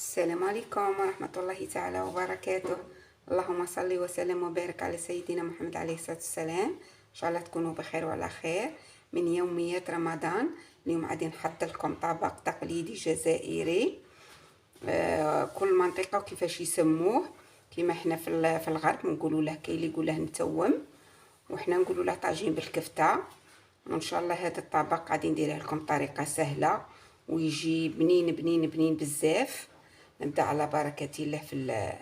السلام عليكم ورحمة الله تعالى وبركاته. اللهم صل وسلم وبارك على سيدنا محمد عليه الصلاة والسلام. إن شاء الله تكونوا بخير وعلى خير من يوميات رمضان. اليوم غادي نحضر لكم طبق تقليدي جزائري. كل منطقة كيفاش يسموه، كيما حنا في الغرب نقولوا له كاين اللي يقول له متوم، وحنا نقولوا له طاجين بالكفتة. وان شاء الله هذا الطبق غادي نديره لكم بطريقه سهله ويجي بنين بنين بنين بزاف. نبدا على بركه الله في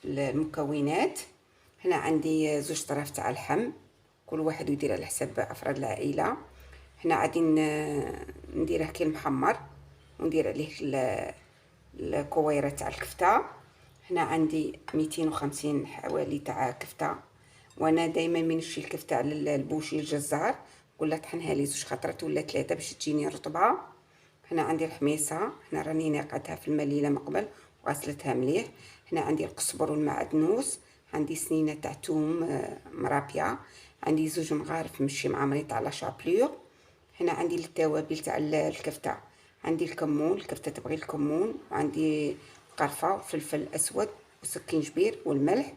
المكونات. هنا عندي 2 طراف تاع اللحم، كل واحد يدير على حسب افراد العائله. هنا غادي نديره كي المحمر وندير عليه الكويره تاع الكفته. هنا عندي 250 حوالي تاع كفته، وانا دائما من نشري الكفته على البوشي الجزار نقول لها طحنها لي 2 خطرات ولا 3 باش تجيني رطبه. هنا عندي الحميصه، هنا راني ناقعتها في المليله من قبل وغسلتها مليح. هنا عندي القزبر والمعدنوس، عندي سنينه تاع توم مرابيه، عندي 2 مغارف مشي معمرين تاع لا شابلور. هنا عندي التوابل تاع الكفته، عندي الكمون، الكفته تبغي الكمون، وعندي قرفه وفلفل اسود وسكينجبير والملح،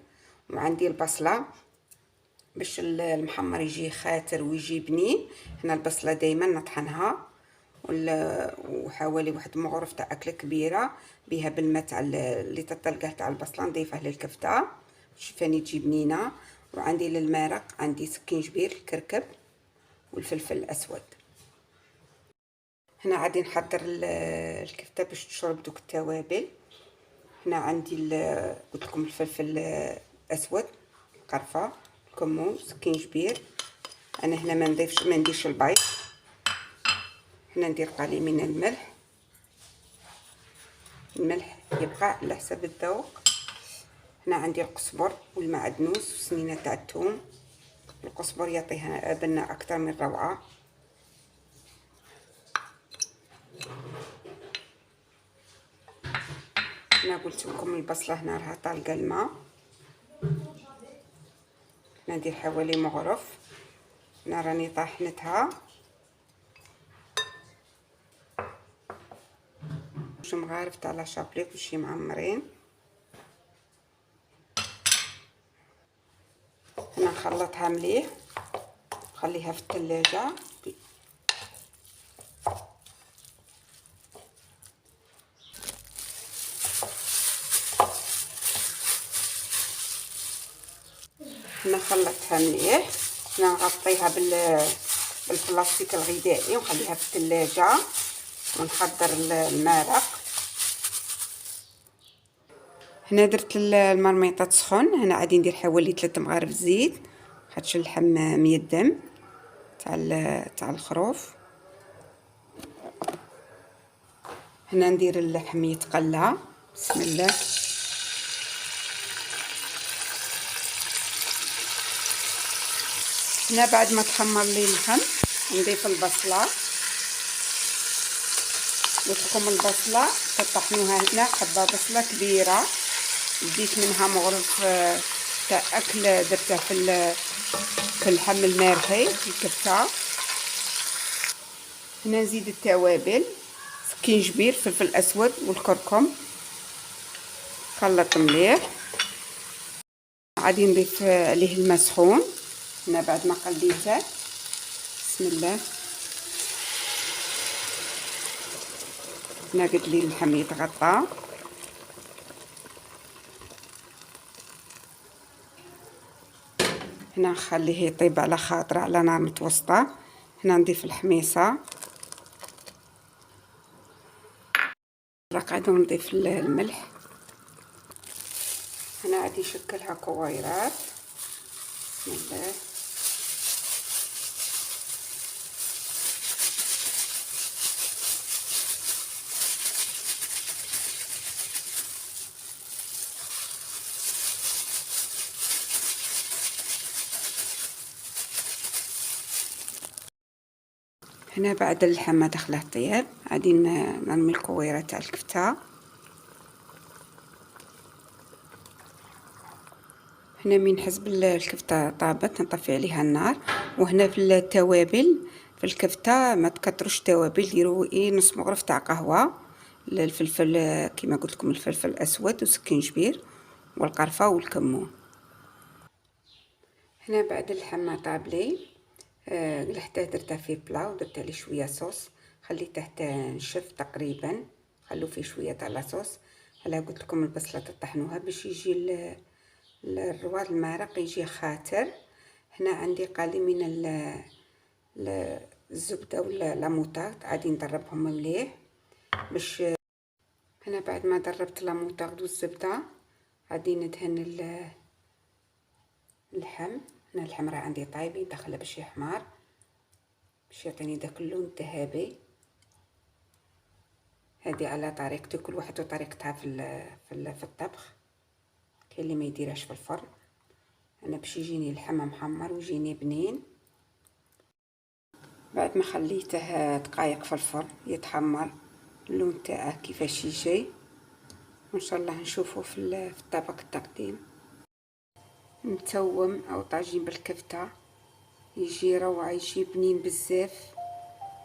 وعندي البصله باش المحمر يجي خاتر ويجي بنين. هنا البصله دائما نطحنها وحوالي واحد مغرف تاع اكله كبيره بها بالماء تاع اللي تطلقه تاع البصله نضيفه للكفته باش فاني تجي بنينه. وعندي للمرق عندي سكينجبير الكركب والفلفل الاسود. هنا غادي نحضر الكفته باش تشرب دوك التوابل. هنا عندي قلت لكم الفلفل الاسود، قرفه، كمون، سكينجبير. انا هنا ما نديرش البيض. هنا ندير قليل من الملح، الملح يبقى على حسب الذوق. هنا عندي القزبر والمعدنوس وسنينه تاع الثوم. القزبر يعطيها بنه اكثر من روعه. هنا قلت لكم البصله هنا راها طالقه الماء، ندير حوالي مغرف. هنا راني طاحنتها 2 مغارف تاع لا شابليك ماشي معمرين. هنا نخلطها مليح نخليها في الثلاجه. هنا خلطتها مليح. هنا نغطيها بالبلاستيك الغذائي ونخليها في الثلاجه ونحضر المرق. هنا درت المرميطه تسخن. هنا غادي ندير حوالي 3 مغارف زيت خاطش اللحم ميدم تاع الخروف. هنا ندير اللحم يتقلى. بسم الله. هنا بعد ما تحمر لي اللحم نضيف البصله. قلت لكم البصله تطحنوها. هنا حبه بصله كبيره بديت منها مغرف تاع اكل درته في اللحم المارحي في الكفته. هنا نزيد التوابل، سكينجبير، فلفل اسود والكركم، خلط مليح. غادي نضيف عليه الماء سخون. هنا بعد ما قليته بسم الله. هنا قد لي اللحم يتغطى. هنا نخليه يطيب على خاطر على نار متوسطه. هنا نضيف الحميصه، قاعده نضيف الملح. هنا غادي نشكلها كويرات. بسم الله. هنا بعد اللحم ما دخله طياب غادي نرمي الكويره تاع الكفته. هنا من حسب الكفته طابت نطفي عليها النار. وهنا في التوابل في الكفته ما تكتروش توابل، ديروا نص مغرف تاع قهوه الفلفل كما قلت لكم الفلفل الاسود وسكينجبير والقرفه والكمون. هنا بعد اللحم ما طاب لي قلحته درته في بلا ودرت عليه شويه صوص، خليته حتى نشف تقريبا، خلو فيه شويه تاع لاصوص. على قلت لكم البصله تطحنوها باش يجي الرواد المرق يجي خاتر. هنا عندي قالي من الزبده ولا لاموطارد غادي ندربهم مليح باش. هنا بعد ما دربت لاموطارد والزبده غادي ندهن اللحم. هنا اللحم راه عندي طايبين داخله باش يحمر باش يعطيني داك اللون الذهبي. هذه على طريقتي، كل واحد وطريقتها في الطبخ. كاين اللي ما يديرهاش في الفرن. انا باش يجيني اللحم محمر ويجيني بنين. بعد ما خليته دقائق في الفرن يتحمر اللون تاعه كيفاش يجي، وان شاء الله نشوفه في الطبق التقديم. متوم او طاجين بالكفته يجي روعه، يجي بنين بزاف.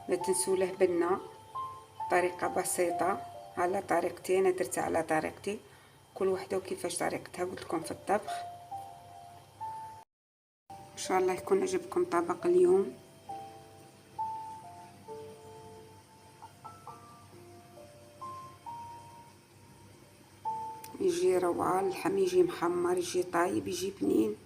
ما تنسوا له بنه، طريقه بسيطه على طريقتي، انا درتها على طريقتي، كل وحده وكيفاش طريقتها قلت لكم في الطبخ. ان شاء الله يكون عجبكم طبق اليوم. يجي روعه، اللحم يجي محمر، يجي طايب، يجي بنين.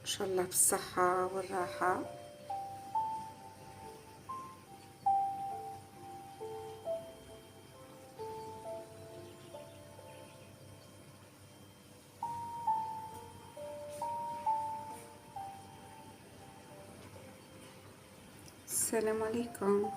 ان شاء الله بالصحه والراحه. السلام عليكم.